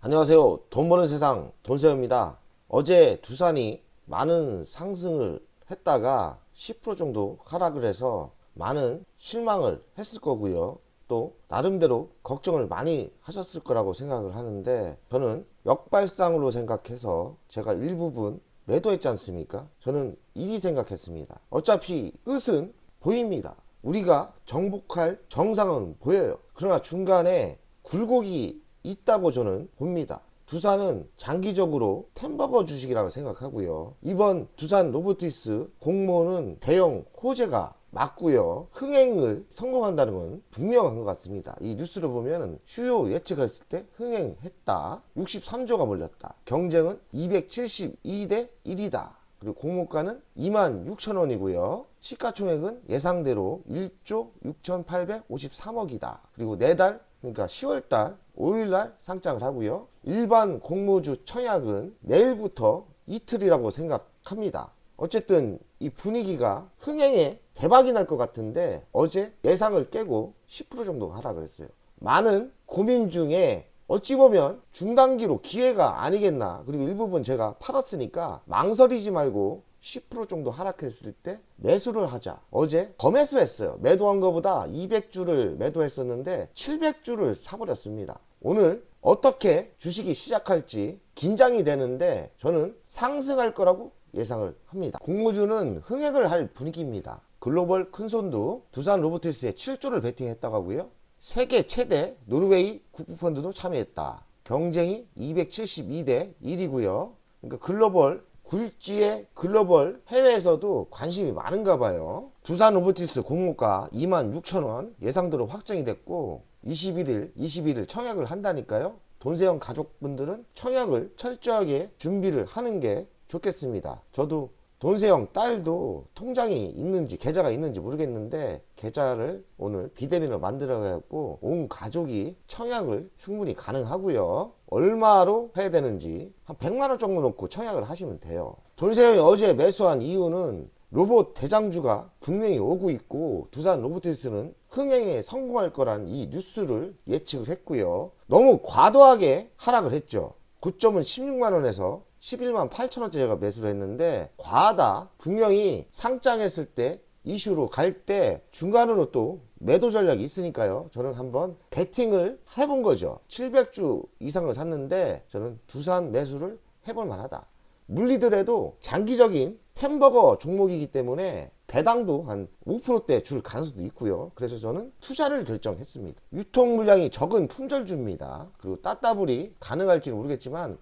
안녕하세요. 돈 버는 세상 돈세호입니다. 어제 두산이 많은 상승을 했다가 10% 정도 하락을 해서 많은 실망을 했을 거고요. 또 나름대로 걱정을 많이 하셨을 거라고 생각을 하는데, 저는 역발상으로 생각해서 제가 일부분 매도했지 않습니까? 저는 이리 생각했습니다. 어차피 끝은 보입니다. 우리가 정복할 정상은 보여요. 그러나 중간에 굴곡이 있다고 저는 봅니다. 두산은 장기적으로 템버거 주식이라고 생각하고요. 이번 두산 로보티스 공모는 대형 호재가 맞고요. 흥행을 성공한다는 건 분명한 것 같습니다. 이 뉴스를 보면 수요 예측했을 때 흥행했다. 63조가 몰렸다. 경쟁은 272대 1이다. 그리고 공모가는 26,000원이고요. 시가총액은 예상대로 1조 6,853억이다. 그리고 내달, 그러니까 10월달 5일날 상장을 하고요. 일반 공모주 청약은 내일부터 이틀이라고 생각합니다. 어쨌든 이 분위기가 흥행에 대박이 날 것 같은데, 어제 예상을 깨고 10% 정도 하락을 했어요. 많은 고민 중에 어찌 보면 중단기로 기회가 아니겠나. 그리고 일부분 제가 팔았으니까 망설이지 말고 10% 정도 하락했을 때 매수를 하자. 어제 거매수했어요. 매도한 것보다 200주를 매도했었는데 700주를 사버렸습니다. 오늘 어떻게 주식이 시작할지 긴장이 되는데, 저는 상승할 거라고 예상을 합니다. 공모주는 흥행을 할 분위기입니다. 글로벌 큰손도 두산 로보티스에 7조를 베팅했다고 하고요. 세계 최대 노르웨이 국부펀드도 참여했다. 경쟁이 272대 1이고요. 그러니까 글로벌 굴지의 글로벌 해외에서도 관심이 많은가 봐요. 두산 로보티스 공모가 26,000원 예상대로 확정이 됐고 21일 청약을 한다니까요. 돈세형 가족분들은 청약을 철저하게 준비를 하는 게 좋겠습니다. 저도 돈세형 딸도 통장이 있는지 계좌가 있는지 모르겠는데, 계좌를 오늘 비대면으로 만들어 갖고 온 가족이 청약을 충분히 가능하고요. 얼마로 해야 되는지 한 100만원 정도 놓고 청약을 하시면 돼요. 돈세형이 어제 매수한 이유는 로봇 대장주가 분명히 오고 있고 두산 로보티스는 흥행에 성공할 거란 이 뉴스를 예측을 했고요. 너무 과도하게 하락을 했죠. 고점은 16만원에서 11만 8천원째 제가 매수를 했는데 과하다. 분명히 상장했을 때 이슈로 갈 때 중간으로 또 매도 전략이 있으니까요. 저는 한번 베팅을 해본 거죠. 700주 이상을 샀는데 저는 두산 매수를 해볼 만하다. 물리더라도 장기적인 템버거 종목이기 때문에 배당도 한 5%대 줄 가능성도 있고요. 그래서 저는 투자를 결정했습니다. 유통 물량이 적은 품절주입니다. 그리고 따따블이 가능할지는 모르겠지만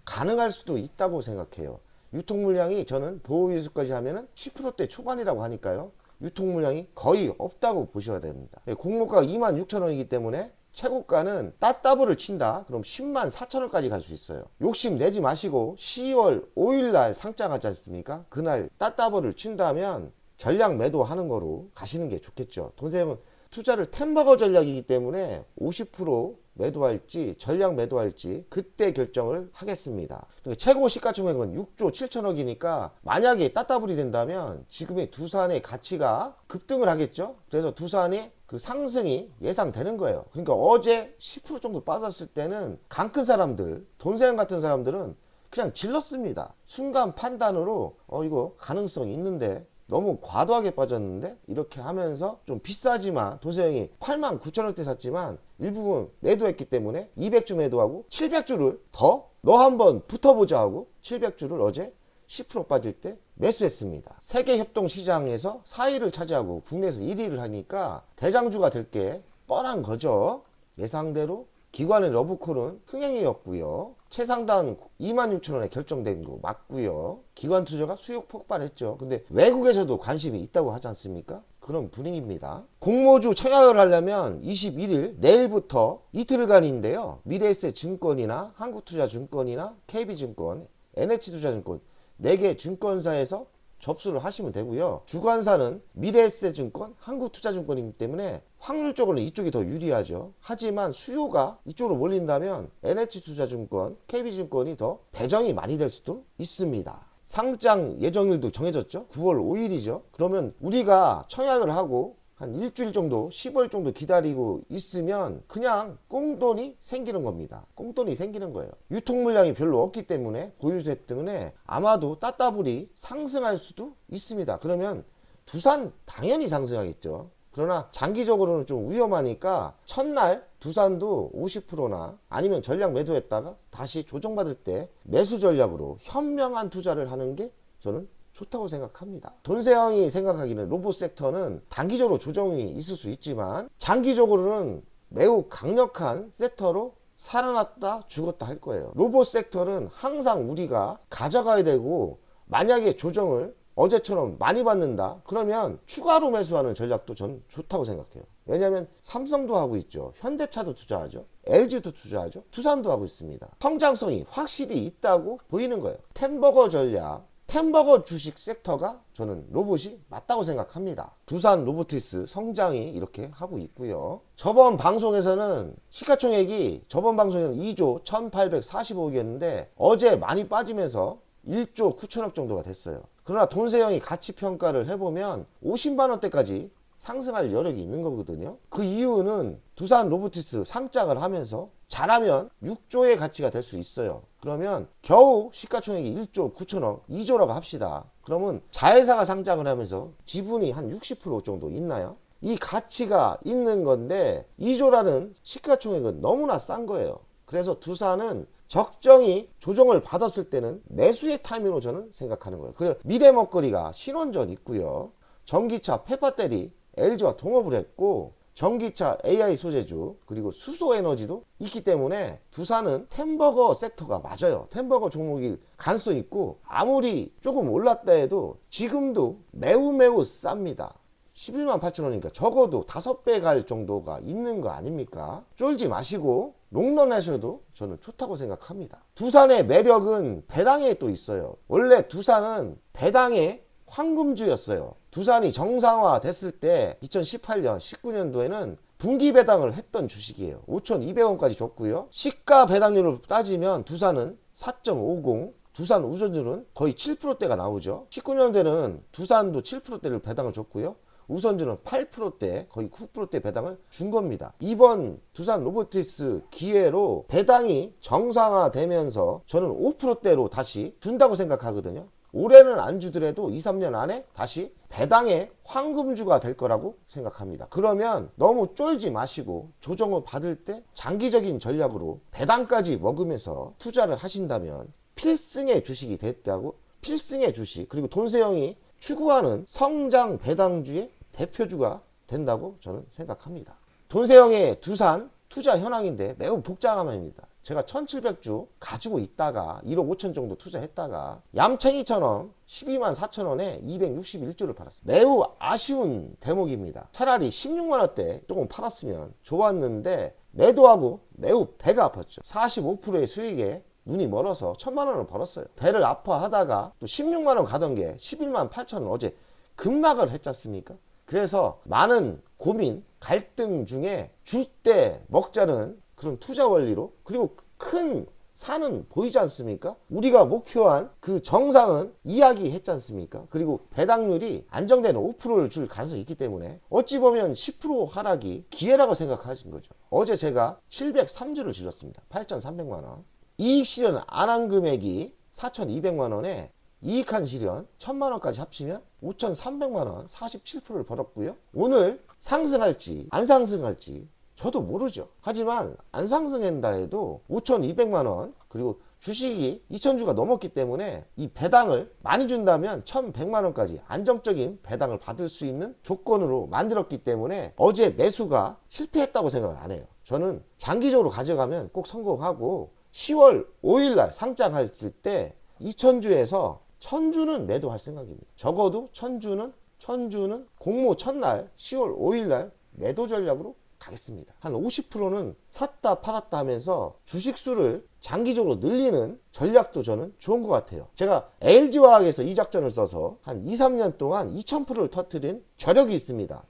가능할 수도 있다고 생각해요. 유통 물량이 저는 보호유수까지 하면은 10%대 초반이라고 하니까요. 유통 물량이 거의 없다고 보셔야 됩니다. 공모가가 26,000원이기 때문에 최고가는 따따블을 친다. 그럼 10만 4천원까지 갈 수 있어요. 욕심 내지 마시고 10월 5일날 상장하지 않습니까? 그날 따따블을 친다면 전량 매도하는 거로 가시는 게 좋겠죠. 돈세형은 투자를 템버거 전략이기 때문에 50% 매도할지 전량 매도할지 그때 결정을 하겠습니다. 최고 시가총액은 6조 7천억이니까 만약에 따따블이 된다면 지금의 두산의 가치가 급등을 하겠죠. 그래서 두산의 그 상승이 예상되는 거예요. 그러니까 어제 10% 정도 빠졌을 때는 강 큰 사람들, 돈세형 같은 사람들은 그냥 질렀습니다. 순간 판단으로 이거 가능성이 있는데 너무 과도하게 빠졌는데, 이렇게 하면서 좀 비싸지만 돈세형이 89,000원대 샀지만 일부분 매도했기 때문에 200주 매도하고 700주를 더 너 한번 붙어보자 하고 700주를 어제 10% 빠질 때 매수했습니다. 세계 협동 시장에서 4위를 차지하고 국내에서 1위를 하니까 대장주가 될 게 뻔한 거죠. 예상대로 기관의 러브콜은 흥행이었고요. 최상단 26,000원에 결정된 거 맞고요. 기관 투자가 수요 폭발했죠. 근데 외국에서도 관심이 있다고 하지 않습니까? 그런 분위기입니다. 공모주 청약을 하려면 21일 내일부터 이틀간인데요. 미래에셋증권이나 한국투자증권이나 KB증권, NH투자증권 4개 증권사에서 접수를 하시면 되고요. 주관사는 미래에셋증권, 한국투자증권이기 때문에 확률적으로는 이쪽이 더 유리하죠. 하지만 수요가 이쪽으로 몰린다면 NH투자증권, KB증권이 더 배정이 많이 될 수도 있습니다. 상장 예정일도 정해졌죠. 9월 5일이죠. 그러면 우리가 청약을 하고 한 일주일 정도 10월 정도 기다리고 있으면 그냥 꽁돈이 생기는 겁니다. 꽁돈이 생기는 거예요. 유통 물량이 별로 없기 때문에 보유세 때문에 아마도 따따블이 상승할 수도 있습니다. 그러면 두산 당연히 상승하겠죠. 그러나 장기적으로는 좀 위험하니까 첫날 두산도 50%나 아니면 전략 매도했다가 다시 조정받을 때 매수 전략으로 현명한 투자를 하는 게 저는 좋다고 생각합니다. 돈세형이 생각하기는 로봇 섹터는 단기적으로 조정이 있을 수 있지만 장기적으로는 매우 강력한 섹터로 살아났다 죽었다 할 거예요. 로봇 섹터는 항상 우리가 가져가야 되고, 만약에 조정을 어제처럼 많이 받는다 그러면 추가로 매수하는 전략도 전 좋다고 생각해요. 왜냐하면 삼성도 하고 있죠. 현대차도 투자하죠. LG도 투자하죠. 두산도 하고 있습니다. 성장성이 확실히 있다고 보이는 거예요. 템버거 전략, 템버거 주식 섹터가 저는 로봇이 맞다고 생각합니다. 두산 로보티스 성장이 이렇게 하고 있고요. 저번 방송에서는 시가총액이 저번 방송에는 2조 1845억이었는데 어제 많이 빠지면서 1조 9천억 정도가 됐어요. 그러나 돈세형이 가치 평가를 해보면 50만 원대까지 상승할 여력이 있는 거거든요. 그 이유는 두산 로보티스 상장을 하면서 잘하면 6조의 가치가 될 수 있어요. 그러면 겨우 시가총액이 1조 9천억, 2조라고 합시다. 그러면 자회사가 상장을 하면서 지분이 한 60% 정도 있나요? 이 가치가 있는 건데 2조라는 시가총액은 너무나 싼 거예요. 그래서 두산은 적정히 조정을 받았을 때는 매수의 타이밍으로 저는 생각하는 거예요. 그리고 미래 먹거리가 신원전 있고요. 전기차 페파떼리 LG와 동업을 했고, 전기차 AI 소재주 그리고 수소에너지도 있기 때문에 두산은 템버거 섹터가 맞아요. 템버거 종목일 가능성이 있고, 아무리 조금 올랐다 해도 지금도 매우 쌉니다. 11만 8천 원이니까 적어도 5배 갈 정도가 있는 거 아닙니까? 쫄지 마시고 롱런 하셔도 저는 좋다고 생각합니다. 두산의 매력은 배당에 또 있어요. 원래 두산은 배당의 황금주였어요. 두산이 정상화 됐을 때 2018년 19년도에는 분기 배당을 했던 주식이에요. 5,200원까지 줬고요. 시가 배당률을 따지면 두산은 4.50, 두산 우선주는 거의 7%대가 나오죠. 19년대는 두산도 7%대를 배당을 줬고요. 우선주는 8%대, 거의 9%대 배당을 준 겁니다. 이번 두산 로보티스 기회로 배당이 정상화되면서 저는 5%대로 다시 준다고 생각하거든요. 올해는 안 주더라도 2, 3년 안에 다시 배당의 황금주가 될 거라고 생각합니다. 그러면 너무 쫄지 마시고 조정을 받을 때 장기적인 전략으로 배당까지 먹으면서 투자를 하신다면 필승의 주식이 됐다고, 필승의 주식, 그리고 돈세형이 추구하는 성장 배당주의 대표주가 된다고 저는 생각합니다. 돈세형의 두산 투자 현황인데 매우 복잡합니다. 제가 1700주 가지고 있다가 1억 5천 정도 투자했다가 얌챙이처럼 12만 4천 원에 261주를 팔았어요. 매우 아쉬운 대목입니다. 차라리 16만 원대 조금 팔았으면 좋았는데 매도하고 매우 배가 아팠죠. 45%의 수익에 눈이 멀어서 1000만 원을 벌었어요. 배를 아파하다가 또 16만 원 가던 게 11만 8천 원 어제 급락을 했지 않습니까? 그래서 많은 고민, 갈등 중에 줄 때 먹자는 그런 투자 원리로, 그리고 큰 산은 보이지 않습니까? 우리가 목표한 그 정상은 이야기했지 않습니까? 그리고 배당률이 안정되는 5%를 줄 가능성이 있기 때문에 어찌 보면 10% 하락이 기회라고 생각하신 거죠. 어제 제가 703주를 질렀습니다. 8,300만 원. 이익 실현 안 한 금액이 4,200만 원에 이익한 실현 1,000만 원까지 합치면 5,300만 원, 47%를 벌었고요. 오늘 상승할지 안 상승할지 저도 모르죠. 하지만 안 상승한다 해도 5,200만 원, 그리고 주식이 2,000주가 넘었기 때문에 이 배당을 많이 준다면 1,100만 원까지 안정적인 배당을 받을 수 있는 조건으로 만들었기 때문에 어제 매수가 실패했다고 생각을 안 해요. 저는 장기적으로 가져가면 꼭 성공하고 10월 5일날 상장했을 때 2,000주에서 1,000주는 매도할 생각입니다. 적어도 1,000주는 공모 첫날 10월 5일날 매도 전략으로 가겠습니다. 한 50%는 샀다 팔았다 하면서 주식수를 장기적으로 늘리는 전략도 저는 좋은 것 같아요. 제가 LG화학에서 이 작전을 써서 한 2, 3년 동안 2000%를 터뜨린 저력이 있습니다.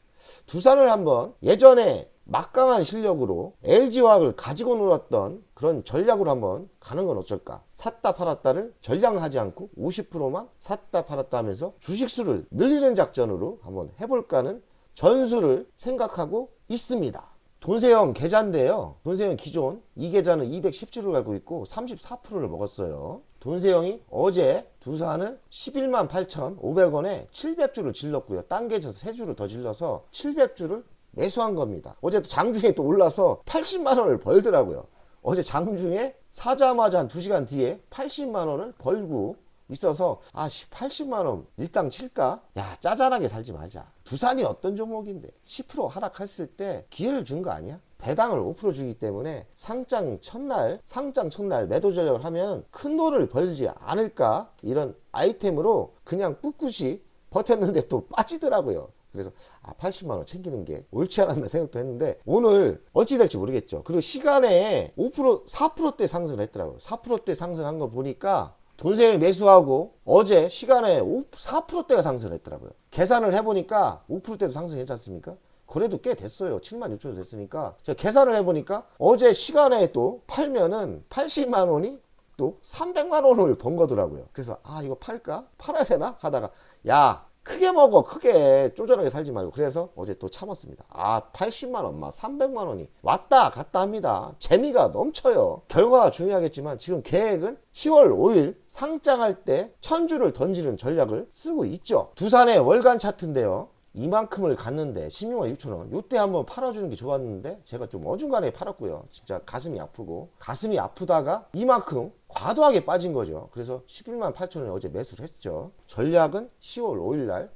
두산을 한번 예전에 막강한 실력으로 LG화학을 가지고 놀았던 그런 전략으로 한번 가는 건 어쩔까? 샀다 팔았다를 전량하지 않고 50%만 샀다 팔았다 하면서 주식수를 늘리는 작전으로 한번 해볼까는 전수를 생각하고 있습니다. 돈세형 계좌인데요. 돈세형 기존 이 계좌는 217을 갖고 있고 34%를 먹었어요. 돈세형이 어제 두산을 11만 8,500원에 700주를 질렀고요. 딴 계좌에서 3주를 더 질러서 700주를 매수한 겁니다. 어제 또 장중에 또 올라서 80만 원을 벌더라고요. 어제 장중에 사자마자 한 2시간 뒤에 80만 원을 벌고 있어서 80만 원 일당 칠까? 야, 짜잘하게 살지 말자. 두산이 어떤 종목인데 10% 하락했을 때 기회를 준 거 아니야? 배당을 5% 주기 때문에 상장 첫날 매도 전략을 하면 큰 돈을 벌지 않을까? 이런 아이템으로 그냥 꿋꿋이 버텼는데 또 빠지더라고요. 그래서 80만 원 챙기는 게 옳지 않았나 생각도 했는데 오늘 어찌 될지 모르겠죠. 그리고 시간에 5% 4%대 상승을 했더라고요. 4%대 상승한 거 보니까 돈세형이 매수하고 어제 시간에 4%대가 상승을 했더라고요. 계산을 해보니까 5%대도 상승했지 않습니까? 그래도 꽤 됐어요. 7만 6천 원 됐으니까 제가 계산을 해보니까 어제 시간에 또 팔면은 80만 원이 또 300만 원을 번 거더라고요. 그래서 이거 팔까? 팔아야 되나? 하다가 야, 크게 먹어. 크게 쪼잔하게 살지 말고. 그래서 어제 또 참았습니다. 80만 원, 300만 원이 왔다 갔다 합니다. 재미가 넘쳐요. 결과가 중요하겠지만 지금 계획은 10월 5일 상장할 때 1000주를 던지는 전략을 쓰고 있죠. 두산의 월간 차트인데요. 이만큼을 갔는데 16만 6천 원. 요때 한번 팔아주는 게 좋았는데 제가 좀 어중간하게 팔았고요. 진짜 가슴이 아프고 가슴이 아프다가 이만큼 과도하게 빠진 거죠. 그래서 11만 8천 원에 어제 매수를 했죠. 전략은 10월 5일 날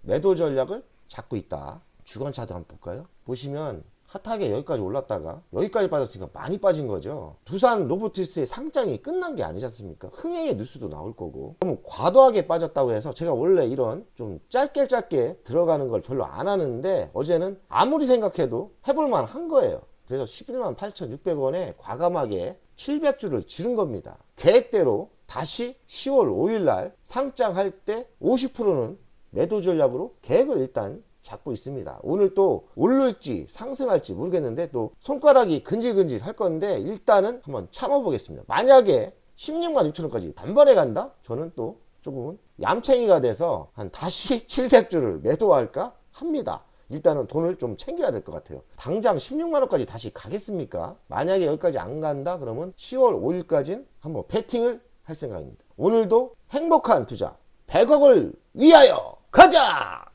매도 전략을 잡고 있다. 주간 차트 한번 볼까요? 보시면 핫하게 여기까지 올랐다가 여기까지 빠졌으니까 많이 빠진 거죠. 두산 로보티스의 상장이 끝난 게 아니지 않습니까? 흥행의 뉴스도 나올 거고. 그럼 과도하게 빠졌다고 해서 제가 원래 이런 좀 짧게 들어가는 걸 별로 안 하는데 어제는 아무리 생각해도 해볼만 한 거예요. 그래서 11만 8,600원에 과감하게 700주를 지른 겁니다. 계획대로 다시 10월 5일 날 상장할 때 50%는 매도 전략으로 계획을 일단 잡고 있습니다. 오늘 또 오를지 상승할지 모르겠는데 또 손가락이 근질근질 할 건데 일단은 한번 참아보겠습니다. 만약에 16만 6천 원까지 단번에 간다? 저는 또 조금은 얌챙이가 돼서 다시 700주를 매도할까 합니다. 일단은 돈을 좀 챙겨야 될 것 같아요. 당장 16만 원까지 다시 가겠습니까? 만약에 여기까지 안 간다 그러면 10월 5일까지는 한번 배팅을 할 생각입니다. 오늘도 행복한 투자 100억을 위하여 가자!